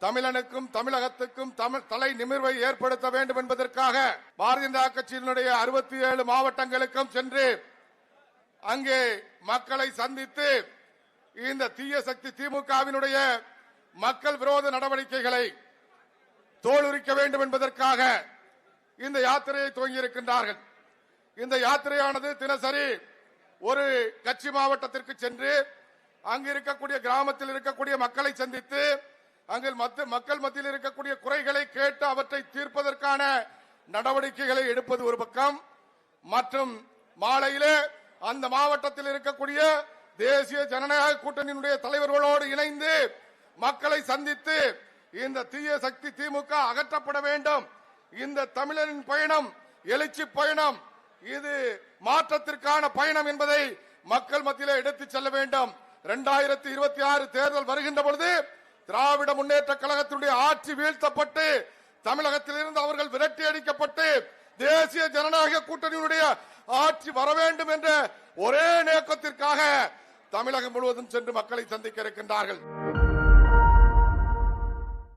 தமிழனுக்கும் தமிழகத்துக்கும் தலை நிமிர்வை ஏற்படுத்த வேண்டும் என்பதற்காக பாரதிய ஜனதா கட்சியினுடைய 67 மாவட்டங்களுக்கும் சென்று அங்கே மக்களை சந்தித்து இந்த தீய சக்தி திமுகவினுடைய மக்கள் விரோத நடவடிக்கைகளை தோலுரிக்க வேண்டும் என்பதற்காக இந்த யாத்திரையை துவங்கியிருக்கின்றார்கள். இந்த யாத்திரையானது தினசரி ஒரு கட்சி மாவட்டத்திற்கு சென்று அங்கு இருக்கக்கூடிய கிராமத்தில் இருக்கக்கூடிய மக்களை சந்தித்து அங்கு மக்கள் மத்தியில் இருக்கக்கூடிய குறைகளை கேட்டு அவற்றை தீர்ப்பதற்கான நடவடிக்கைகளை எடுப்பது ஒரு பக்கம், மற்றும் மாலையிலே அந்த மாவட்டத்தில் இருக்கக்கூடிய தேசிய ஜனநாயக கூட்டணியினுடைய தலைவர்களோடு இணைந்து மக்களை சந்தித்து இந்த தீய சக்தி திமுக அகற்றப்பட வேண்டும், இந்த தமிழரின் பயணம் எழுச்சி பயணம், இது மாற்றத்திற்கான பயணம் என்பதை மக்கள் மத்தியில் எடுத்துச் செல்ல வேண்டும். 2026 தேர்தல் வருகின்ற பொழுது திராவிட முன்னேற்ற கழகத்தினுடைய ஆட்சி வீழ்த்தப்பட்டு தமிழகத்தில் இருந்து அவர்கள் விரட்டி அடிக்கப்பட்டு தேசிய ஜனநாயக கூட்டணியினுடைய ஆட்சி வர வேண்டும் என்ற ஒரே நோக்கத்திற்காக தமிழகம் முழுவதும் சென்று மக்களை சந்திக்க இருக்கின்றார்கள்.